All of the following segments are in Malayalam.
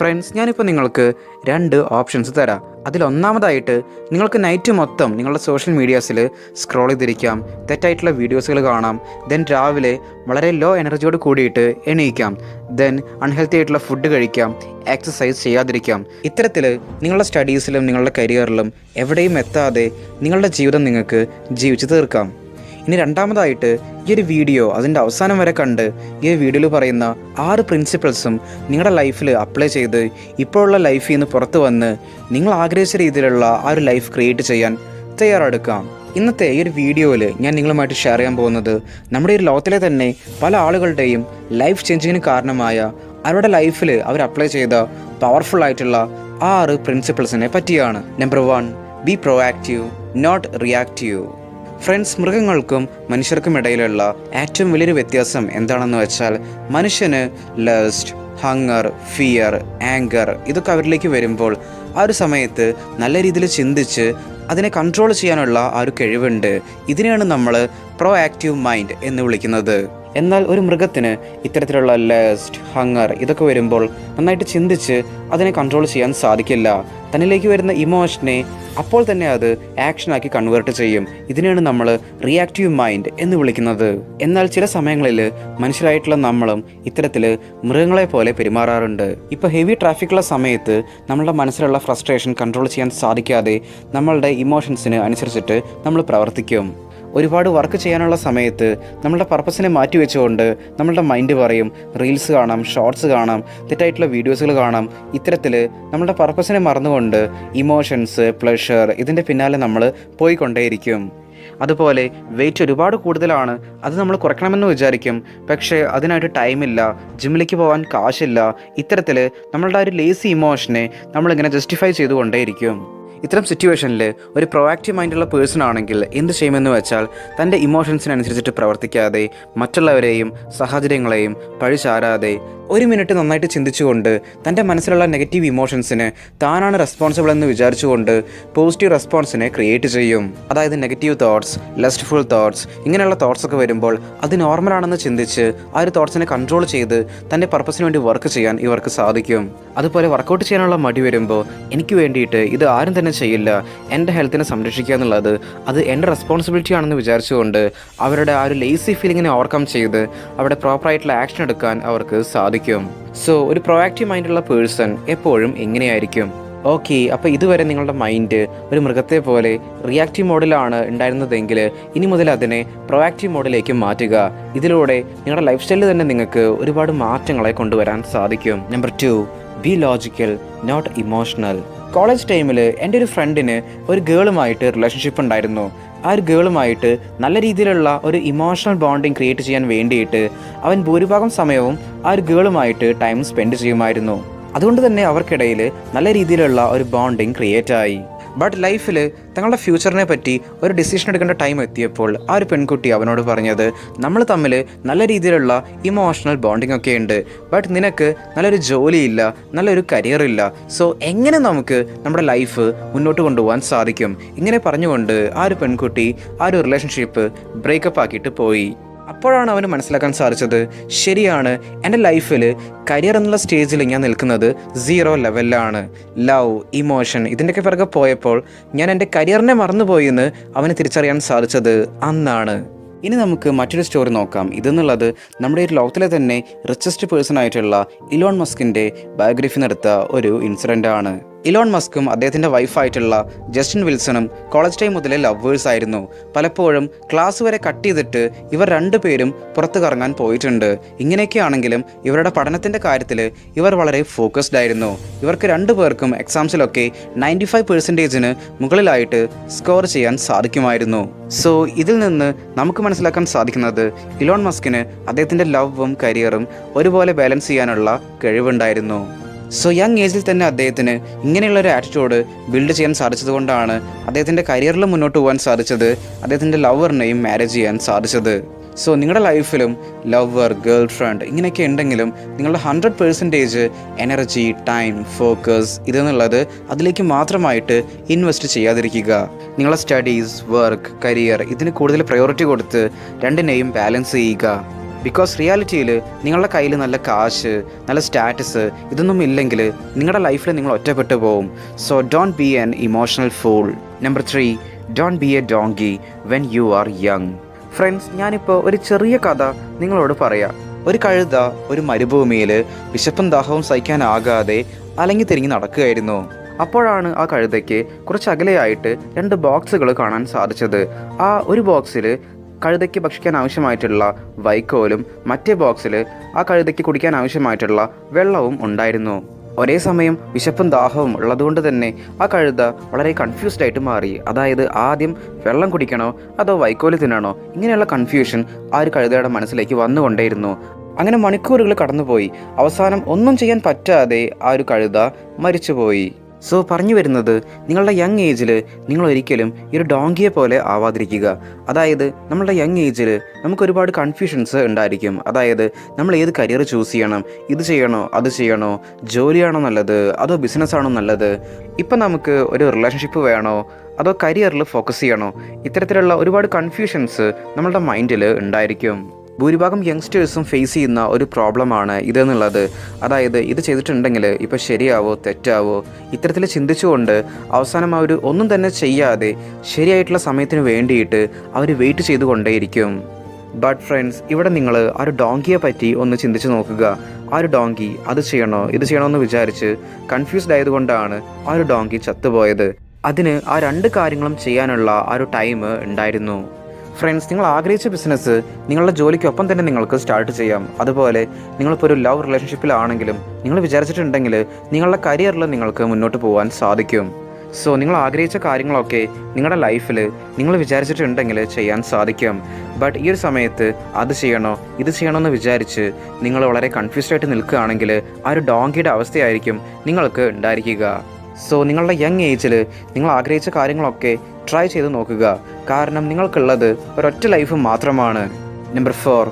ഫ്രണ്ട്സ്, ഞാനിപ്പോൾ നിങ്ങൾക്ക് 2 ഓപ്ഷൻസ് തരാം. അതിലൊന്നാമതായിട്ട് നിങ്ങൾക്ക് നൈറ്റ് മൊത്തം നിങ്ങളുടെ സോഷ്യൽ മീഡിയാസിൽ സ്ക്രോൾ ചെയ്തിരിക്കാം, തെറ്റായിട്ടുള്ള വീഡിയോസുകൾ കാണാം, ദെൻ രാവിലെ വളരെ ലോ എനർജിയോട് കൂടിയിട്ട് എണീക്കാം, ദെൻ അൺഹെൽത്തി ആയിട്ടുള്ള ഫുഡ് കഴിക്കാം, എക്സസൈസ് ചെയ്യാതിരിക്കാം. ഇത്തരത്തിൽ നിങ്ങളുടെ സ്റ്റഡീസിലും നിങ്ങളുടെ കരിയറിലും എവിടെയും എത്താതെ നിങ്ങളുടെ ജീവിതം നിങ്ങൾക്ക് ജീവിച്ചു തീർക്കാം. ഇനി രണ്ടാമതായിട്ട് ഈ ഒരു വീഡിയോ അതിൻ്റെ അവസാനം വരെ കണ്ട് ഈ വീഡിയോയിൽ പറയുന്ന 6 പ്രിൻസിപ്പിൾസും നിങ്ങളുടെ ലൈഫിൽ അപ്ലൈ ചെയ്ത് ഇപ്പോഴുള്ള ലൈഫിൽ നിന്ന് പുറത്ത് വന്ന് നിങ്ങൾ ആഗ്രഹിച്ച രീതിയിലുള്ള ആ ഒരു ലൈഫ് ക്രിയേറ്റ് ചെയ്യാൻ തയ്യാറെടുക്കാം. ഇന്നത്തെ ഈ ഒരു വീഡിയോയിൽ ഞാൻ നിങ്ങളുമായിട്ട് ഷെയർ ചെയ്യാൻ പോകുന്നത് നമ്മുടെ ഒരു ലോകത്തിലെ തന്നെ പല ആളുകളുടെയും ലൈഫ് ചേഞ്ചിങ്ങിന് കാരണമായ അവരുടെ ലൈഫിൽ അവർ അപ്ലൈ ചെയ്ത പവർഫുൾ ആയിട്ടുള്ള 6 പ്രിൻസിപ്പിൾസിനെ പറ്റിയാണ്. Number 1, be proactive, not reactive. Friends, മൃഗങ്ങൾക്കും മനുഷ്യർക്കും ഇടയിലുള്ള ഏറ്റവും വലിയൊരു വ്യത്യാസം എന്താണെന്ന് വെച്ചാൽ മനുഷ്യന് ലസ്റ്റ്, ഹങ്ങർ, ഫിയർ, ആങ്കർ ഇതൊക്കെ അവരിലേക്ക് വരുമ്പോൾ ആ ഒരു സമയത്ത് നല്ല രീതിയിൽ ചിന്തിച്ച് അതിനെ കൺട്രോൾ ചെയ്യാനുള്ള ആ ഒരു കഴിവുണ്ട്. ഇതിനെയാണ് നമ്മൾ പ്രൊആക്റ്റീവ് മൈൻഡ് എന്ന് വിളിക്കുന്നത്. എന്നാൽ ഒരു മൃഗത്തിന് ഇത്തരത്തിലുള്ള ലസ്റ്റ്, ഹങ്ങർ ഇതൊക്കെ വരുമ്പോൾ നന്നായിട്ട് ചിന്തിച്ച് അതിനെ കൺട്രോൾ ചെയ്യാൻ സാധിക്കില്ല. തന്നിലേക്ക് വരുന്ന ഇമോഷനെ അപ്പോൾ തന്നെ അത് ആക്ഷനാക്കി കൺവേർട്ട് ചെയ്യും. ഇതിനെയാണ് നമ്മൾ റിയാക്റ്റീവ് മൈൻഡ് എന്ന് വിളിക്കുന്നത്. എന്നാൽ ചില സമയങ്ങളിൽ മനുഷ്യരായിട്ടുള്ള നമ്മളും ഇത്തരത്തിൽ മൃഗങ്ങളെ പോലെ പെരുമാറാറുണ്ട്. ഇപ്പോൾ ഹെവി ട്രാഫിക്കുള്ള സമയത്ത് നമ്മളുടെ മനസ്സിലുള്ള ഫ്രസ്ട്രേഷൻ കൺട്രോൾ ചെയ്യാൻ സാധിക്കാതെ നമ്മളുടെ ഇമോഷൻസിന് അനുസരിച്ചിട്ട് നമ്മൾ പ്രവർത്തിക്കും. ഒരുപാട് വർക്ക് ചെയ്യാനുള്ള സമയത്ത് നമ്മളുടെ പർപ്പസിനെ മാറ്റി വെച്ചുകൊണ്ട് നമ്മളുടെ മൈൻഡ് പറയും റീൽസ് കാണാം, ഷോർട്സ് കാണാം, തെറ്റായിട്ടുള്ള വീഡിയോസുകൾ കാണാം. ഇത്തരത്തിൽ നമ്മളുടെ പർപ്പസിനെ മറന്നുകൊണ്ട് ഇമോഷൻസ്, പ്ലഷർ ഇതിൻ്റെ പിന്നാലെ നമ്മൾ പോയിക്കൊണ്ടേയിരിക്കും. അതുപോലെ വെയിറ്റ് ഒരുപാട് കൂടുതലാണ്, അത് നമ്മൾ കുറയ്ക്കണമെന്ന് വിചാരിക്കും, പക്ഷേ അതിനായിട്ട് ടൈമില്ല, ജിമ്മിലേക്ക് പോകാൻ കാശില്ല. ഇത്തരത്തിൽ നമ്മളുടെ ഒരു ലേസി ഇമോഷനെ നമ്മളിങ്ങനെ ജസ്റ്റിഫൈ ചെയ്തുകൊണ്ടേയിരിക്കും. ഇത്തരം സിറ്റുവേഷനിൽ ഒരു പ്രൊആക്റ്റീവ് മൈൻഡുള്ള പേഴ്സൺ ആണെങ്കിൽ എന്ത് ചെയ്യുമെന്ന് വെച്ചാൽ തൻ്റെ ഇമോഷൻസിനനുസരിച്ചിട്ട് പ്രവർത്തിക്കാതെ മറ്റുള്ളവരെയും സാഹചര്യങ്ങളെയും പഴിചാരാതെ 1 മിനിറ്റ് നന്നായിട്ട് ചിന്തിച്ചുകൊണ്ട് തൻ്റെ മനസ്സിലുള്ള നെഗറ്റീവ് ഇമോഷൻസിന് താനാണ് റെസ്പോൺസിബിൾ എന്ന് വിചാരിച്ചുകൊണ്ട് പോസിറ്റീവ് റെസ്പോൺസിനെ ക്രിയേറ്റ് ചെയ്യും. അതായത് നെഗറ്റീവ് തോട്ട്സ്, ലസ്റ്റ്ഫുൾ തോട്ട്സ് ഇങ്ങനെയുള്ള തോട്ട്സ് ഒക്കെ വരുമ്പോൾ അത് നോർമലാണെന്ന് ചിന്തിച്ച് ആ ഒരു തോട്ട്സിനെ കൺട്രോൾ ചെയ്ത് തൻ്റെ പർപ്പസിന് വേണ്ടി വർക്ക് ചെയ്യാൻ ഇവർക്ക് സാധിക്കും. അതുപോലെ വർക്കൗട്ട് ചെയ്യാനുള്ള മടി വരുമ്പോൾ എനിക്ക് വേണ്ടിയിട്ട് ഇത് ആരും തന്നെ ചെയ്യില്ല, എൻ്റെ ഹെൽത്തിനെ സംരക്ഷിക്കുക എന്നുള്ളത് അത് എൻ്റെ റെസ്പോൺസിബിലിറ്റി ആണെന്ന് വിചാരിച്ചുകൊണ്ട് അവരുടെ ആ ഒരു ലേസി ഫീലിങ്ങിനെ ഓവർകം ചെയ്ത് അവിടെ പ്രോപ്പറായിട്ടുള്ള ആക്ഷൻ എടുക്കാൻ അവർക്ക് സാധിക്കും. സോ ഒരു പ്രൊആക്റ്റീവ് മൈൻഡുള്ള പേഴ്സൺ എപ്പോഴും എങ്ങനെയായിരിക്കും? ഓക്കെ, അപ്പോൾ ഇതുവരെ നിങ്ങളുടെ മൈൻഡ് ഒരു മൃഗത്തെ പോലെ റിയാക്റ്റീവ് മോഡിലാണ് ഉണ്ടായിരുന്നതെങ്കിൽ ഇനി മുതൽ അതിനെ പ്രൊആക്റ്റീവ് മോഡിലേക്ക് മാറ്റുക. ഇതിലൂടെ നിങ്ങളുടെ ലൈഫ് സ്റ്റൈലിൽ തന്നെ നിങ്ങൾക്ക് ഒരുപാട് മാറ്റങ്ങളെ കൊണ്ടുവരാൻ സാധിക്കും. Number 2, be logical, not emotional. College ടൈമിൽ എൻ്റെ ഒരു ഫ്രണ്ടിന് ഒരു ഗേളുമായിട്ട് റിലേഷൻഷിപ്പ് ഉണ്ടായിരുന്നു. ആ ഒരു ഗേളുമായിട്ട് നല്ല രീതിയിലുള്ള ഒരു ഇമോഷണൽ ബോണ്ടിങ് ക്രിയേറ്റ് ചെയ്യാൻ വേണ്ടിയിട്ട് അവൻ ഭൂരിഭാഗം സമയവും ആ ഒരു ഗേളുമായിട്ട് ടൈം സ്പെൻഡ് ചെയ്യുമായിരുന്നു. അതുകൊണ്ട് തന്നെ അവർക്കിടയിൽ നല്ല രീതിയിലുള്ള ഒരു ബോണ്ടിങ് ക്രിയേറ്റ് ആയി. ബട്ട് ലൈഫിൽ തങ്ങളുടെ ഫ്യൂച്ചറിനെ പറ്റി ഒരു ഡിസിഷൻ എടുക്കേണ്ട ടൈം എത്തിയപ്പോൾ ആ ഒരു പെൺകുട്ടി അവനോട് പറഞ്ഞത് നമ്മൾ തമ്മിൽ നല്ല രീതിയിലുള്ള ഇമോഷണൽ ബോണ്ടിങ് ഒക്കെ ഉണ്ട്, ബട്ട് നിനക്ക് നല്ലൊരു ജോലിയില്ല, നല്ലൊരു കരിയറില്ല, സോ എങ്ങനെ നമുക്ക് നമ്മുടെ ലൈഫ് മുന്നോട്ട് കൊണ്ടുപോകാൻ സാധിക്കും? ഇങ്ങനെ പറഞ്ഞുകൊണ്ട് ആ ഒരു പെൺകുട്ടി ആ ഒരു റിലേഷൻഷിപ്പ് ബ്രേക്കപ്പ് ആക്കിയിട്ട് പോയി. അപ്പോഴാണ് അവന് മനസ്സിലാക്കാൻ സാധിച്ചത്, ശരിയാണ്, എൻ്റെ ലൈഫിൽ കരിയർ എന്നുള്ള സ്റ്റേജിൽ ഞാൻ നിൽക്കുന്നത് 0 ലെവലിലാണ്. ലവ്, ഇമോഷൻ ഇതിൻ്റെയൊക്കെ പിറകെ പോയപ്പോൾ ഞാൻ എൻ്റെ കരിയറിനെ മറന്നുപോയി എന്ന് അവന് തിരിച്ചറിയാൻ സാധിച്ചത് അന്നാണ്. ഇനി നമുക്ക് മറ്റൊരു സ്റ്റോറി നോക്കാം. ഇതെന്നുള്ളത് നമ്മുടെ ഒരു ലോകത്തിലെ തന്നെ റിച്ചസ്റ്റ് പേഴ്സൺ ആയിട്ടുള്ള ഇലോൺ മസ്കിൻ്റെ ബയോഗ്രഫി നടത്ത ഒരു ഇൻസിഡൻ്റ് ആണ്. ഇലോൺ മസ്കും അദ്ദേഹത്തിൻ്റെ വൈഫായിട്ടുള്ള ജസ്റ്റിൻ വിൽസണും കോളേജ് ടൈം മുതലേ ലവേഴ്സ് ആയിരുന്നു. പലപ്പോഴും ക്ലാസ് വരെ കട്ട് ചെയ്തിട്ട് ഇവർ 2 പേരും പുറത്ത് കറങ്ങാൻ പോയിട്ടുണ്ട്. ഇങ്ങനെയൊക്കെയാണെങ്കിലും ഇവരുടെ പഠനത്തിൻ്റെ കാര്യത്തിൽ ഇവർ വളരെ ഫോക്കസ്ഡ് ആയിരുന്നു. ഇവർക്ക് 2 പേർക്കും എക്സാംസിലൊക്കെ 95% മുകളിലായിട്ട് സ്കോർ ചെയ്യാൻ സാധിക്കുമായിരുന്നു. സോ ഇതിൽ നിന്ന് നമുക്ക് മനസ്സിലാക്കാൻ സാധിക്കുന്നത് ഇലോൺ മസ്കിന് അദ്ദേഹത്തിൻ്റെ ലവും കരിയറും ഒരുപോലെ ബാലൻസ് ചെയ്യാനുള്ള കഴിവുണ്ടായിരുന്നു. സോ യങ് ഏജിൽ തന്നെ അദ്ദേഹത്തിന് ഇങ്ങനെയുള്ളൊരു ആറ്റിറ്റ്യൂഡ് ബിൽഡ് ചെയ്യാൻ സാധിച്ചതുകൊണ്ടാണ് അദ്ദേഹത്തിൻ്റെ കരിയറിൽ മുന്നോട്ട് പോകാൻ സാധിച്ചത്, അദ്ദേഹത്തിൻ്റെ ലവറിനെയും മാരേജ് ചെയ്യാൻ സാധിച്ചത്. സോ നിങ്ങളുടെ ലൈഫിലും ലവർ, ഗേൾ ഫ്രണ്ട് ഇങ്ങനെയൊക്കെ ഉണ്ടെങ്കിലും നിങ്ങളുടെ 100% എനർജി, ടൈം, ഫോക്കസ് ഇതെന്നുള്ളത് അതിലേക്ക് മാത്രമായിട്ട് ഇൻവെസ്റ്റ് ചെയ്യാതിരിക്കുക. നിങ്ങളുടെ സ്റ്റഡീസ്, വർക്ക്, കരിയർ ഇതിന് കൂടുതൽ പ്രയോറിറ്റി കൊടുത്ത് രണ്ടിനെയും ബാലൻസ് ചെയ്യുക. ബിക്കോസ് റിയാലിറ്റിയിൽ നിങ്ങളുടെ കയ്യിൽ നല്ല കാശ്, നല്ല സ്റ്റാറ്റസ് ഇതൊന്നും ഇല്ലെങ്കിൽ നിങ്ങളുടെ ലൈഫിൽ നിങ്ങൾ ഒറ്റപ്പെട്ടു പോവും. So don't be an emotional fool. Number 3, don't be A donkey when you are young. Friends, ഞാനിപ്പോൾ ഒരു ചെറിയ കഥ നിങ്ങളോട് പറയാം. ഒരു കഴുത ഒരു മരുഭൂമിയിൽ വിശപ്പും ദാഹവും സഹിക്കാനാകാതെ അലങ്ങി തിരിഞ്ഞ് നടക്കുകയായിരുന്നു. അപ്പോഴാണ് ആ കഴുതയ്ക്ക് കുറച്ച് അകലെയായിട്ട് 2 ബോക്സുകൾ കാണാൻ സാധിച്ചത്. ആ ഒരു ബോക്സിൽ കഴുതയ്ക്ക് ഭക്ഷിക്കാൻ ആവശ്യമായിട്ടുള്ള വൈക്കോലും മറ്റേ ബോക്സിൽ ആ കഴുതയ്ക്ക് കുടിക്കാൻ ആവശ്യമായിട്ടുള്ള വെള്ളവും ഉണ്ടായിരുന്നു. ഒരേ സമയം വിശപ്പും ദാഹവും ഉള്ളതുകൊണ്ട് തന്നെ ആ കഴുത വളരെ കൺഫ്യൂസ്ഡ് ആയിട്ട് മാറി. അതായത് ആദ്യം വെള്ളം കുടിക്കണോ അതോ വൈക്കോല് തിന്നണോ, ഇങ്ങനെയുള്ള കൺഫ്യൂഷൻ ആ ഒരു കഴുതയുടെ മനസ്സിലേക്ക് വന്നുകൊണ്ടേയിരുന്നു. അങ്ങനെ മണിക്കൂറുകൾ കടന്നുപോയി. അവസാനം ഒന്നും ചെയ്യാൻ പറ്റാതെ ആ ഒരു കഴുത മരിച്ചുപോയി. സോ പറഞ്ഞു വരുന്നത്, നിങ്ങളുടെ യങ് ഏജിൽ നിങ്ങൾ ഒരിക്കലും ഈ ഒരു ഡോങ്കിയെ പോലെ ആവാതിരിക്കുക. അതായത് നമ്മളുടെ യങ് ഏജിൽ നമുക്ക് ഒരുപാട് കൺഫ്യൂഷൻസ് ഉണ്ടായിരിക്കും. അതായത് നമ്മൾ ഏത് കരിയർ ചൂസ് ചെയ്യണം, ഇത് ചെയ്യണോ അത് ചെയ്യണോ, ജോലിയാണോ നല്ലത് അതോ ബിസിനസ്സാണോ നല്ലത്, ഇപ്പം നമുക്ക് ഒരു റിലേഷൻഷിപ്പ് വേണോ അതോ കരിയറിൽ ഫോക്കസ് ചെയ്യണോ, ഇത്തരത്തിലുള്ള ഒരുപാട് കൺഫ്യൂഷൻസ് നമ്മളുടെ മൈൻഡിൽ ഉണ്ടായിരിക്കും. ഭൂരിഭാഗം യങ്സ്റ്റേഴ്സും ഫേസ് ചെയ്യുന്ന ഒരു പ്രോബ്ലമാണ് ഇതെന്നുള്ളത്. അതായത് ഇത് ചെയ്തിട്ടുണ്ടെങ്കിൽ ഇപ്പോൾ ശരിയാവോ തെറ്റാവോ, ഇത്തരത്തിൽ ചിന്തിച്ചുകൊണ്ട് അവസാനം അവർ ഒന്നും തന്നെ ചെയ്യാതെ ശരിയായിട്ടുള്ള സമയത്തിന് വേണ്ടിയിട്ട് അവർ വെയിറ്റ് ചെയ്തുകൊണ്ടേയിരിക്കും. ബട്ട് ഫ്രണ്ട്സ്, ഇവിടെ നിങ്ങൾ ആ ഒരു ഡോങ്കിയെ പറ്റി ഒന്ന് ചിന്തിച്ച് നോക്കുക. ആ ഒരു ഡോങ്കി അത് ചെയ്യണോ ഇത് ചെയ്യണോ എന്ന് വിചാരിച്ച് കൺഫ്യൂസ്ഡ് ആയതുകൊണ്ടാണ് ആ ഒരു ഡോങ്കി ചത്തുപോയത്. അതിന് ആ 2 കാര്യങ്ങളും ചെയ്യാനുള്ള ആ ഒരു ടൈം ഉണ്ടായിരുന്നു. ഫ്രണ്ട്സ്, നിങ്ങൾ ആഗ്രഹിച്ച ബിസിനസ് നിങ്ങളുടെ ജോലിക്കൊപ്പം തന്നെ നിങ്ങൾക്ക് സ്റ്റാർട്ട് ചെയ്യാം. അതുപോലെ നിങ്ങളിപ്പോൾ ഒരു ലവ് റിലേഷൻഷിപ്പിലാണെങ്കിലും നിങ്ങൾ വിചാരിച്ചിട്ടുണ്ടെങ്കിൽ നിങ്ങളുടെ കരിയറിൽ നിങ്ങൾക്ക് മുന്നോട്ട് പോകാൻ സാധിക്കും. സോ നിങ്ങൾ ആഗ്രഹിച്ച കാര്യങ്ങളൊക്കെ നിങ്ങളുടെ ലൈഫിൽ നിങ്ങൾ വിചാരിച്ചിട്ടുണ്ടെങ്കിൽ ചെയ്യാൻ സാധിക്കും. ബട്ട് ഈ ഒരു സമയത്ത് അത് ചെയ്യണോ ഇത് ചെയ്യണോ എന്ന് വിചാരിച്ച് നിങ്ങൾ വളരെ കൺഫ്യൂസ്ഡ് ആയിട്ട് നിൽക്കുകയാണെങ്കിൽ ആ ഒരു ഡോങ്കിയുടെ അവസ്ഥയായിരിക്കും നിങ്ങൾക്ക് ഉണ്ടായിരിക്കുക. സോ നിങ്ങളുടെ യങ് ഏജിൽ നിങ്ങൾ ആഗ്രഹിച്ച കാര്യങ്ങളൊക്കെ ട്രൈ ചെയ്ത് നോക്കുക. കാരണം നിങ്ങൾക്കുള്ളത് ഒരൊറ്റ ലൈഫ് മാത്രമാണ്. Number 4,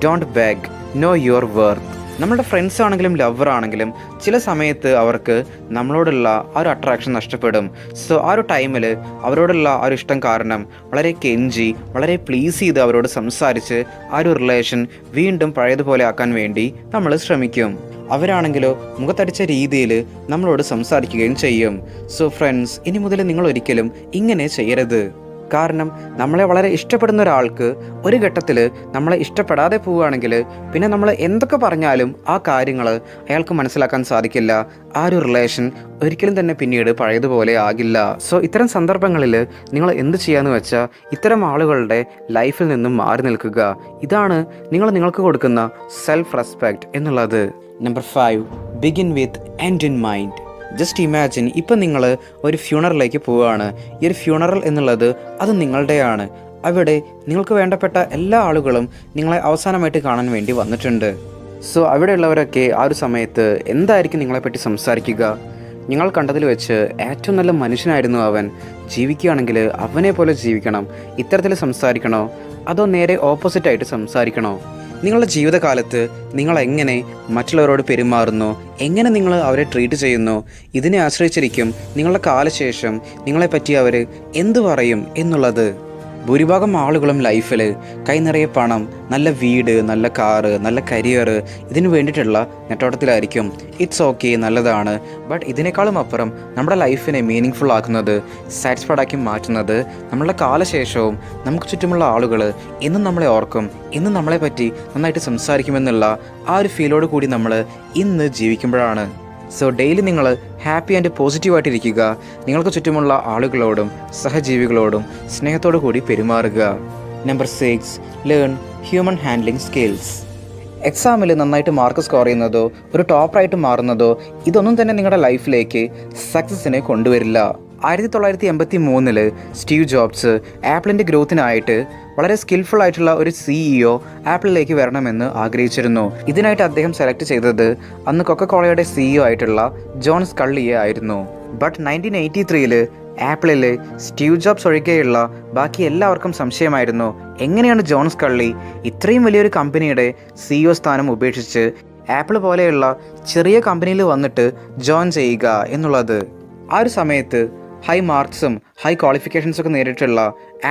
don't beg, no your worth. നമ്മുടെ ഫ്രണ്ട്സ് ആണെങ്കിലും ലവർ ആണെങ്കിലും ചില സമയത്ത് അവർക്ക് നമ്മളോടുള്ള ആ ഒരു അട്രാക്ഷൻ നഷ്ടപ്പെടും. സോ ആ ഒരു ടൈമിൽ അവരോടുള്ള ആ ഒരു ഇഷ്ടം കാരണം വളരെ കെഞ്ചി വളരെ പ്ലീസ് ചെയ്ത് അവരോട് സംസാരിച്ച് ആ ഒരു റിലേഷൻ വീണ്ടും പഴയതുപോലെ ആക്കാൻ വേണ്ടി നമ്മൾ ശ്രമിക്കും. അവരാണെങ്കിലോ മുഖത്തടിച്ച രീതിയിൽ നമ്മളോട് സംസാരിക്കുകയും ചെയ്യും. സോ ഫ്രണ്ട്സ്, ഇനി മുതൽ നിങ്ങൾ ഒരിക്കലും ഇങ്ങനെ ചെയ്യരുത്. കാരണം നമ്മളെ വളരെ ഇഷ്ടപ്പെടുന്ന ഒരാൾക്ക് ഒരു ഘട്ടത്തിൽ നമ്മളെ ഇഷ്ടപ്പെടാതെ പോവുകയാണെങ്കിൽ പിന്നെ നമ്മൾ എന്തൊക്കെ പറഞ്ഞാലും ആ കാര്യങ്ങൾ അയാൾക്ക് മനസ്സിലാക്കാൻ സാധിക്കില്ല. ആ ഒരു റിലേഷൻ ഒരിക്കലും തന്നെ പിന്നീട് പഴയതുപോലെ ആകില്ല. സോ ഇത്തരം സന്ദർഭങ്ങളിൽ നിങ്ങൾ എന്ത് ചെയ്യാന്ന് വെച്ചാൽ ഇത്തരം ആളുകളുടെ ലൈഫിൽ നിന്നും മാറി നിൽക്കുക. ഇതാണ് നിങ്ങൾ നിങ്ങൾക്ക് കൊടുക്കുന്ന സെൽഫ് റെസ്പെക്റ്റ് എന്നുള്ളത്. Number 5, begin with end in mind. Just imagine, ഇപ്പം നിങ്ങൾ ഒരു ഫ്യൂണറലിലേക്ക് പോവുകയാണ്. ഈ ഒരു ഫ്യൂണറൽ എന്നുള്ളത് അത് നിങ്ങളുടെയാണ്. അവിടെ നിങ്ങൾക്ക് വേണ്ടപ്പെട്ട എല്ലാ ആളുകളും നിങ്ങളെ അവസാനമായിട്ട് കാണാൻ വേണ്ടി വന്നിട്ടുണ്ട്. സോ അവിടെയുള്ളവരൊക്കെ ആ ഒരു സമയത്ത് എന്തായിരിക്കും നിങ്ങളെപ്പറ്റി സംസാരിക്കുക? നിങ്ങൾ കണ്ടതിൽ വെച്ച് ഏറ്റവും നല്ല മനുഷ്യനായിരുന്നു അവൻ, ജീവിക്കുകയാണെങ്കിൽ അവനെ പോലെ ജീവിക്കണം, ഇത്തരത്തിൽ സംസാരിക്കണോ അതോ നേരെ ഓപ്പോസിറ്റായിട്ട് സംസാരിക്കണോ? നിങ്ങളുടെ ജീവിതകാലത്ത് നിങ്ങൾ എങ്ങനെ മറ്റുള്ളവരോട് പെരുമാറുന്നു, എങ്ങനെ നിങ്ങൾ അവരെ ട്രീറ്റ് ചെയ്യുന്നു, ഇതിനെ ആശ്രയിച്ചിരിക്കും നിങ്ങളുടെ കാലശേഷം നിങ്ങളെപ്പറ്റി അവർ എന്തു പറയും എന്നുള്ളത്. ഭൂരിഭാഗം ആളുകളും ലൈഫിൽ കൈ നിറയെ പണം, നല്ല വീട്, നല്ല കാറ്, നല്ല കരിയർ ഇതിനു വേണ്ടിയിട്ടുള്ള നെട്ടോട്ടത്തിലായിരിക്കും. ഇറ്റ്സ് ഓക്കെ, നല്ലതാണ്. ബട്ട് ഇതിനേക്കാളും അപ്പുറം നമ്മുടെ ലൈഫിനെ മീനിങ് ഫുൾ ആക്കുന്നത്, സാറ്റിസ്ഫൈഡ് ആക്കി മാറ്റുന്നത് നമ്മളുടെ കാലശേഷവും നമുക്ക് ചുറ്റുമുള്ള ആളുകൾ എന്നും നമ്മളെ ഓർക്കും, എന്നും നമ്മളെ പറ്റി നന്നായിട്ട് സംസാരിക്കുമെന്നുള്ള ആ ഒരു ഫീലോട് കൂടി നമ്മൾ ഇന്ന് ജീവിക്കുമ്പോഴാണ്. സോ ഡെയിലി നിങ്ങൾ ഹാപ്പി ആൻഡ് പോസിറ്റീവായിട്ടിരിക്കുക. നിങ്ങൾക്ക് ചുറ്റുമുള്ള ആളുകളോടും സഹജീവികളോടും സ്നേഹത്തോടു കൂടി പെരുമാറുക. Number 6, learn human handling skills. എക്സാമിൽ നന്നായിട്ട് മാർക്ക് സ്കോർ ചെയ്യുന്നതോ ഒരു ടോപ്പറായിട്ട് മാറുന്നതോ ഇതൊന്നും തന്നെ നിങ്ങളുടെ ലൈഫിലേക്ക് സക്സസിനെ കൊണ്ടുവരില്ല. 1983 സ്റ്റീവ് ജോബ്സ് ആപ്പിളിൻ്റെ ഗ്രോത്തിനായിട്ട് വളരെ സ്കിൽഫുൾ ആയിട്ടുള്ള ഒരു CEO ആപ്പിളിലേക്ക് വരണമെന്ന് ആഗ്രഹിച്ചിരുന്നു. ഇതിനായിട്ട് അദ്ദേഹം സെലക്ട് ചെയ്തത് അന്ന് കൊക്കക്കോളയുടെ CEO ആയിട്ടുള്ള ജോൺ സ്കള്ളിയെ ആയിരുന്നു. ബട്ട് 1983 ആപ്പിളിൽ സ്റ്റീവ് ജോബ്സ് ഒഴികെയുള്ള ബാക്കി എല്ലാവർക്കും സംശയമായിരുന്നു, എങ്ങനെയാണ് ജോൺ സ്കള്ളി ഇത്രയും വലിയൊരു കമ്പനിയുടെ CEO സ്ഥാനം ഉപേക്ഷിച്ച് ആപ്പിൾ പോലെയുള്ള ചെറിയ കമ്പനിയിൽ വന്നിട്ട് ജോയിൻ ചെയ്യുക എന്നുള്ളത്. ആ ഒരു സമയത്ത് ഹൈ മാർക്സും ഹൈ ക്വാളിഫിക്കേഷൻസൊക്കെ നേരിട്ടുള്ള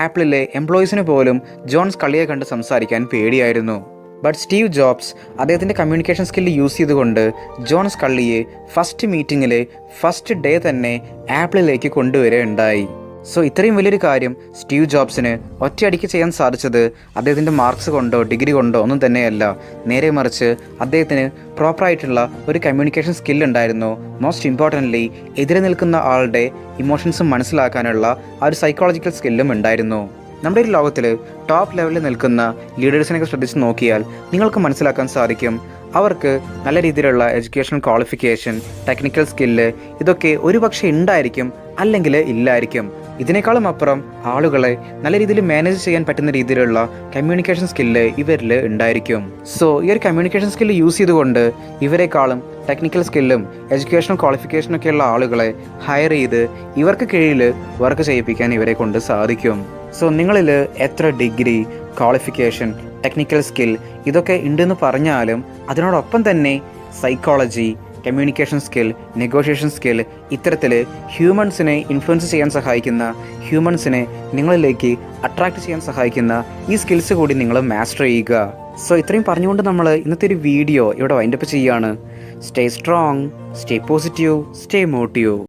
ആപ്പിളിലെ എംപ്ലോയീസിന് പോലും ജോൺ സ്കള്ളിയെ കണ്ട് സംസാരിക്കാൻ പേടിയായിരുന്നു. ബട്ട് സ്റ്റീവ് ജോബ്സ് അദ്ദേഹത്തിൻ്റെ കമ്മ്യൂണിക്കേഷൻ സ്കില്ല് യൂസ് ചെയ്തുകൊണ്ട് ജോൺ സ്കള്ളിയെ ഫസ്റ്റ് മീറ്റിങ്ങിലെ ഫസ്റ്റ് ഡേ തന്നെ ആപ്പിളിലേക്ക് കൊണ്ടുവരികയുണ്ടായി. സോ ഇത്രയും വലിയൊരു കാര്യം സ്റ്റീവ് ജോബ്സിന് ഒറ്റയടിക്ക് ചെയ്യാൻ സാധിച്ചത് അദ്ദേഹത്തിൻ്റെ മാർക്സ് കൊണ്ടോ ഡിഗ്രി കൊണ്ടോ ഒന്നും തന്നെയല്ല. നേരെ മറിച്ച് അദ്ദേഹത്തിന് പ്രോപ്പറായിട്ടുള്ള ഒരു കമ്മ്യൂണിക്കേഷൻ സ്കില്ലുണ്ടായിരുന്നു. മോസ്റ്റ് ഇമ്പോർട്ടൻ്റ്ലി എതിരെ നിൽക്കുന്ന ആളുടെ ഇമോഷൻസും മനസ്സിലാക്കാനുള്ള ആ ഒരു സൈക്കോളജിക്കൽ സ്കില്ലും ഉണ്ടായിരുന്നു. നമ്മുടെ ഒരു ലോകത്തിൽ ടോപ്പ് ലെവലിൽ നിൽക്കുന്ന ലീഡേഴ്സിനൊക്കെ ശ്രദ്ധിച്ച് നോക്കിയാൽ നിങ്ങൾക്ക് മനസ്സിലാക്കാൻ സാധിക്കും അവർക്ക് നല്ല രീതിയിലുള്ള എഡ്യൂക്കേഷണൽ ക്വാളിഫിക്കേഷൻ, ടെക്നിക്കൽ സ്കില്ല് ഇതൊക്കെ ഒരുപക്ഷെ ഉണ്ടായിരിക്കും, അല്ലെങ്കിൽ ഇല്ലായിരിക്കും. ഇതിനേക്കാളും അപ്പുറം ആളുകളെ നല്ല രീതിയിൽ മാനേജ് ചെയ്യാൻ പറ്റുന്ന രീതിയിലുള്ള കമ്മ്യൂണിക്കേഷൻ സ്കില്ല് ഇവരിൽ ഉണ്ടായിരിക്കും. സോ ഈ ഒരു കമ്മ്യൂണിക്കേഷൻ സ്കില്ല് യൂസ് ചെയ്തുകൊണ്ട് ഇവരെക്കാളും ടെക്നിക്കൽ സ്കില്ലും എഡ്യൂക്കേഷണൽ ക്വാളിഫിക്കേഷനൊക്കെയുള്ള ആളുകളെ ഹയർ ചെയ്ത് ഇവർക്ക് കീഴിൽ വർക്ക് ചെയ്യിപ്പിക്കാൻ ഇവരെ കൊണ്ട് സാധിക്കും. സോ നിങ്ങളിൽ എത്ര ഡിഗ്രി, ക്വാളിഫിക്കേഷൻ, ടെക്നിക്കൽ സ്കിൽ ഇതൊക്കെ ഉണ്ടെന്ന് പറഞ്ഞാലും അതിനോടൊപ്പം തന്നെ psychology, communication skill, negotiation skill, ഇത്തരത്തിൽ ഹ്യൂമൻസിനെ ഇൻഫ്ലുവൻസ് ചെയ്യാൻ സഹായിക്കുന്ന, ഹ്യൂമൻസിനെ നിങ്ങളിലേക്ക് അട്രാക്റ്റ് ചെയ്യാൻ സഹായിക്കുന്ന ഈ സ്കിൽസ് കൂടി നിങ്ങൾ മാസ്റ്റർ ചെയ്യുക. സോ ഇത്രയും പറഞ്ഞുകൊണ്ട് നമ്മൾ ഇന്നത്തെ ഒരു വീഡിയോ ഇവിടെ വൈൻഡപ്പ് ചെയ്യുകയാണ്. Stay strong, stay positive, stay motive.